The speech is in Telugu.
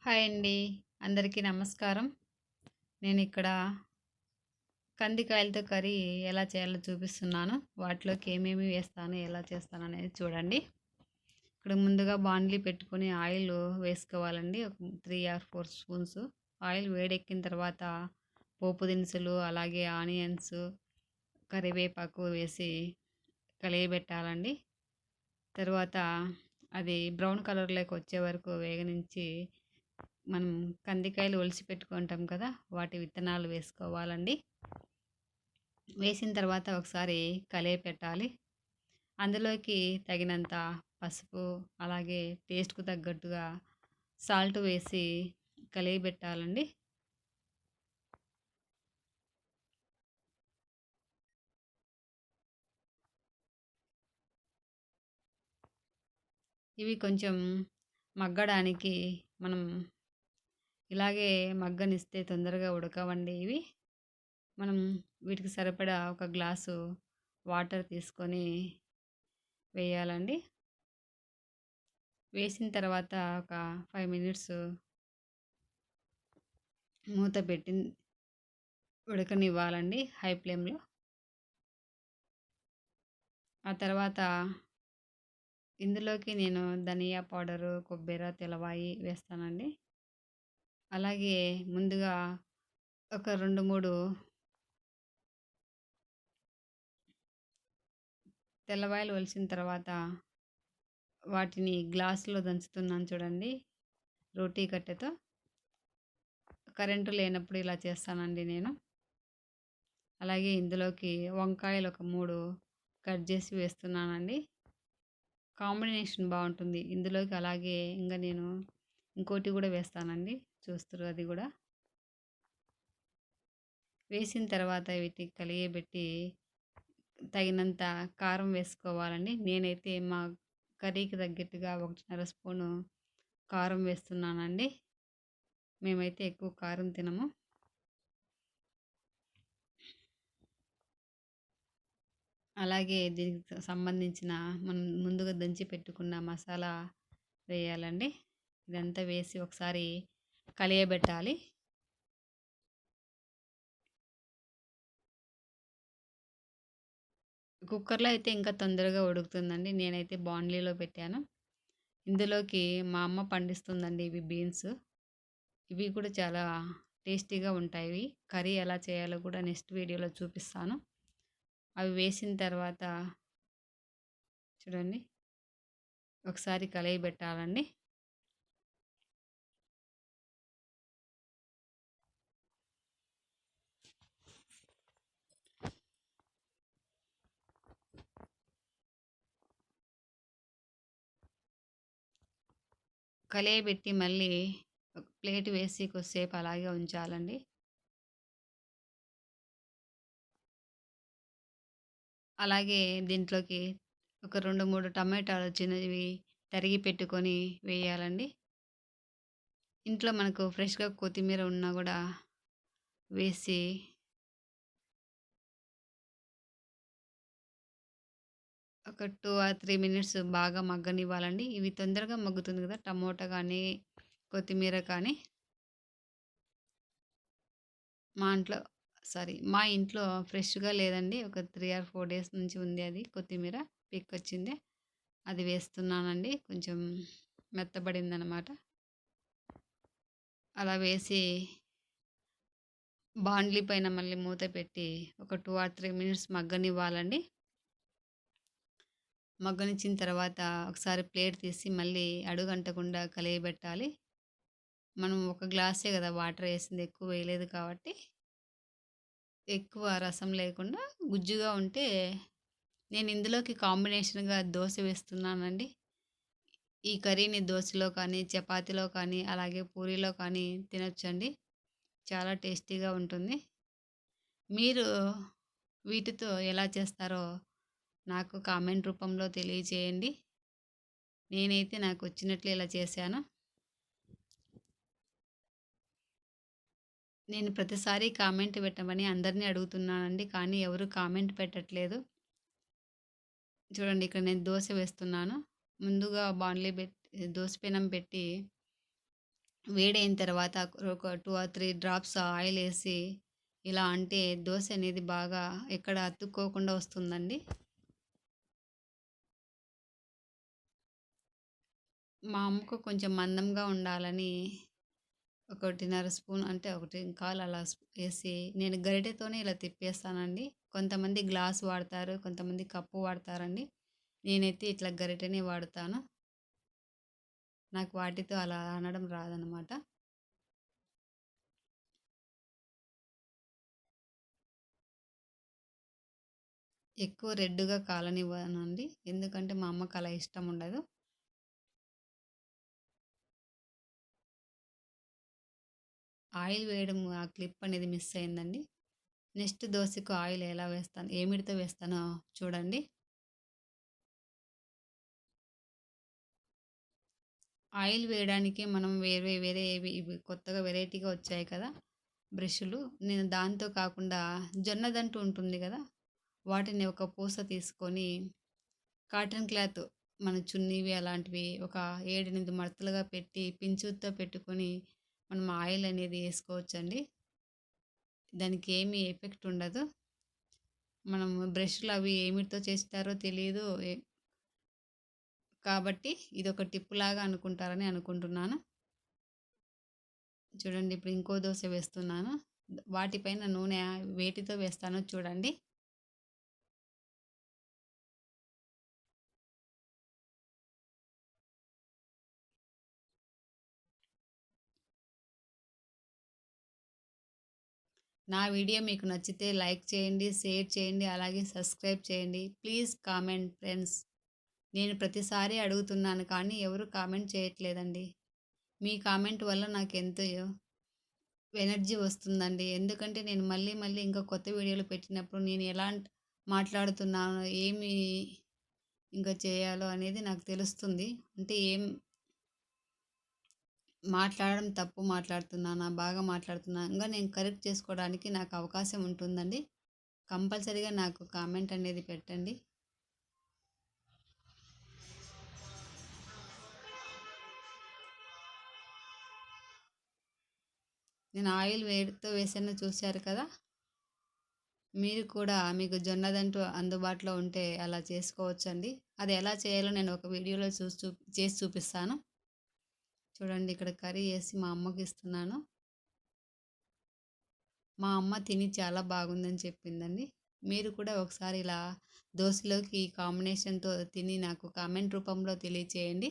హాయ్ అండి. అందరికీ నమస్కారం. నేనిక్కడ కందికాయలతో కర్రీ ఎలా చేయాలో చూపిస్తున్నాను. వాటిలోకి ఏమేమి వేస్తాను, ఎలా చేస్తాననేది చూడండి. ఇక్కడ ముందుగా బాండ్లీ పెట్టుకొని ఆయిల్ వేసుకోవాలండి. ఒక 3 ఆర్ 4 స్పూన్స్. ఆయిల్ వేడెక్కిన తర్వాత పోపు దినుసులు, అలాగే ఆనియన్స్, కరివేపాకు వేసి కలియబెట్టాలండి. తరువాత అది బ్రౌన్ కలర్‌లోకి వచ్చే వరకు వేగనించి మనం కందికాయలు ఒలిసి పెట్టుకుంటాం కదా! వాటి విత్తనాలు వేసుకోవాలండి. వేసిన తర్వాత ఒకసారి కలియపెట్టాలి. అందులోకి తగినంత పసుపు, అలాగే టేస్ట్‌కు తగ్గట్టుగా సాల్ట్ వేసి కలియబెట్టాలండి. ఇవి కొంచెం మగ్గడానికి మనం ఇలాగే మగ్గనిస్తే తొందరగా ఉడకవండి ఇవి. మనం వీటికి సరిపడా ఒక గ్లాసు వాటర్ తీసుకొని వేయాలండి. వేసిన తర్వాత ఒక 5 మినిట్స్ మూత పెట్టి ఉడకనివ్వాలండి హై ఫ్లేమ్‌లో. ఆ తర్వాత ఇందులోకి నేను ధనియా పౌడరు, కొబ్బెర, తెల్లవాయి వేస్తానండి. అలాగే ముందుగా ఒక 2, 3 తెల్లవాయలు ఒలిచిన తర్వాత వాటిని గ్లాసులో దంచుతున్నాను చూడండి రోటీ కట్టెతో. కరెంటు లేనప్పుడు ఇలా చేస్తానండి నేను. అలాగే ఇందులోకి వంకాయలు ఒక 3 కట్ చేసి వేస్తున్నానండి. కాంబినేషన్ బావుంటుంది. ఇందులోకి అలాగే నేను ఇంకోటి గూడా వేస్తానండి. చూస్తుర్రు అది గూడా. వేసిన తర్వాత వీటిని కలియబెట్టి తగినంత కారం వేసుకోవాలండి. నేనైతే మా కర్రీకి తగ్గట్టుగా 1.5 స్పూను కారం వేస్తున్నానండి. మేమైతే ఎక్కువ కారం తినము. అలాగే దీనికి సంబంధించిన మనం ముందుగా దంచి పెట్టుకున్న మసాలా వేయాలండి. ఇదంతా వేసి ఒకసారి కలియబెట్టాలి. కుక్కర్‌లో అయితే ఇంకా తొందరగా ఉడుకుతుందండి. నేనైతే బాండ్లీలో పెట్టాను. ఇందులోకి మా అమ్మ పండిస్తుందండి ఇవి బీన్స్. ఇవి కూడా చాలా టేస్టీగా ఉంటాయి. కర్రీ ఎలా చేయాలో కూడా నెక్స్ట్ వీడియోలో చూపిస్తాను. అవి వేసిన తర్వాత చూడండి ఒకసారి కలయబెట్టాలండి. కలయబెట్టి మళ్ళీ ఒక ప్లేట్ వేసి కొద్దిసేపు అలాగే ఉంచాలండి. అలాగే దీంట్లోకి ఒక 2, 3 టమాటాలు చిన్నవి తరిగి పెట్టుకొని వేయాలండి. ఇంట్లో మనకు ఫ్రెష్‌గా కొత్తిమీర ఉన్నా గూడా వేసి ఒక 2 ఆర్ 3 మినిట్స్ బాగా మగ్గనివ్వాలండి. ఇవి తొందరగా మగ్గుతుంది గదా! టమోటా గానీ, కొత్తిమీర కానీ మా ఇంట్లో ఫ్రెష్‌గా లేదండి. ఒక 3 ఆర్ 4 డేస్ నుంచి ఉంది అది కొత్తిమీర పీక్కొచ్చిందే. అది వేస్తున్నానండి. కొంచెం మెత్తబడిందనమాట. అలా వేసి బాండ్లీ పైన మళ్ళీ మూత పెట్టి ఒక 2 ఆర్ 3 మినిట్స్ మగ్గనివ్వాలండి. మగ్గనిచ్చిన తర్వాత ఒకసారి ప్లేట్ తీసి మళ్ళీ అడుగంటకుండా కలియబెట్టాలి. మనం ఒక గ్లాసే గదా వాటర్ ఏసింది. ఎక్కువ వేయలేదు కాబట్టి ఎక్కువ రసం లేకుండా గుజ్జుగా ఉంటే నేను ఇందులోకి కాంబినేషన్‌గా దోస వేస్తున్నానండి. ఈ కర్రీని దోసలో కానీ, చపాతీలో కానీ, అలాగే పూరీలో కానీ తినొచ్చండి. చాలా టేస్టీగా ఉంటుంది. మీరు వీటితో ఎలా చేస్తారో నాకు కామెంట్ రూపంలో తెలియజేయండి. నేనైతే నాకొచ్చినట్లు ఇలా చేశాను. నేను ప్రతిసారి కామెంట్ పెట్టమని అందరిని అడుగుతున్నానండి. కానీ ఎవరు కామెంట్ పెట్టట్లేదు. చూడండి ఇక్కడ నేను దోస వేస్తున్నాను. ముందుగా బాండ్లీ దోస పెనం పెట్టి వేడైన తర్వాత ఒక 2 ఆర్ 3 డ్రాప్స్ ఆయిలేసి ఇలా అంటే దోస అనేది బాగా ఎక్కడ అతుక్కోకుండా వస్తుందండి. మా అమ్మకు కొంచెం మందంగా ఉండాలని 1.5 స్పూన్ అంటే 1 అలా ఏసి నేను గరిటెతోనే ఇలా తిప్పేస్తానండి. కొంతమంది గ్లాస్ వాడతారు. కొంతమంది కప్పు వాడతారండి. నేనైతే ఇట్లా గరిటెనే వాడతాను. నాకు వాటితో అలా అనడం రాదనమాట. ఎక్కువ రెడ్‌గా కాలనివ్వనండి. ఎందుకంటే మా అమ్మకి అలా ఇష్టం ఉండదు. ఆయిల్ వేయడం ఆ క్లిప్ అనేది మిస్ అయిందండి. నెక్స్ట్ దోసకు ఆయిల్ ఎలా వేస్తాను, ఏమిడితో వేస్తానో చూడండి. ఆయిల్ వేయడానికి మనం వేరే ఇవి కొత్తగా వెరైటీగా వచ్చాయి కదా! బ్రష్‌లు. నేను దాంతో కాకుండా జొన్నదంటు ఉంటుంది కదా! వాటిని ఒక పూస తీసుకొని కాటన్ క్లాత్ మన చున్నీవి అలాంటివి ఒక 7, 8 మడతలుగా పెట్టి పించుతో పెట్టుకొని మనం ఆయిల్ అనేది ఏసుకోవచ్చండి. దానికి ఏమి ఎఫెక్ట్ ఉండదు. మనం బ్రష్‌లు అవి ఏమిటితో చేస్తారో తెలీదు. కాబట్టి ఇదొక టిప్ లాగా అనుకుంటారని అనుకుంటున్నాను. చూడండి ఇప్పుడు ఇంకో దోస వేస్తున్నాను. వాటిపైన నూనె వేటితో వేస్తానో చూడండి. నా వీడియో మీకు నచ్చితే లైక్ చేయండి, షేర్ చేయండి, అలాగే సబ్స్క్రైబ్ చేయండి. Please comment friends. నేను ప్రతిసారి అడుగుతున్నాను కానీ ఎవరు కామెంట్ చేయట్లేదండి. మీ కామెంట్ వల్ల నాకెంతో ఎనర్జీ వస్తుందండి. ఎందుకంటే నేను మళ్ళీ మళ్ళీ ఇంకా కొత్త వీడియోలు పెట్టినప్పుడు నేను ఎలా మాట్లాడుతున్నానో, ఏమి ఇంకా చేయాలో అనేది నాకు తెలుస్తుంది. అంటే ఏం మాట్లాడడం తప్పు మాట్లాడుతున్నానా, బాగా మాట్లాడుతున్నా ఇంగా నేను కరెక్ట్ చేసుకోవడానికి నాకు అవకాశం ఉంటుందండి. కంపల్సరీగా నాకు కామెంట్ అనేది పెట్టండి. నేను ఆయిల్ వేడితో వేసానో చూశారు కదా! మీరు కూడా మీకు జొన్నదంటూ అందుబాటులో ఉంటే అలా చేసుకోవచ్చండి. అది ఎలా చేయాలో నేను ఒక వీడియోలో చేసి చూపిస్తాను. చూడండి ఇక్కడ కర్రీ చేసి మా అమ్మకి ఇస్తున్నాను. మా అమ్మ తిని చాలా బాగుందని చెప్పిందండి. మీరు కూడా ఒకసారి ఇలా దోసలోకి ఈ కాంబినేషన్‌తో తిని నాకు కామెంట్ రూపంలో తెలియచేయండి.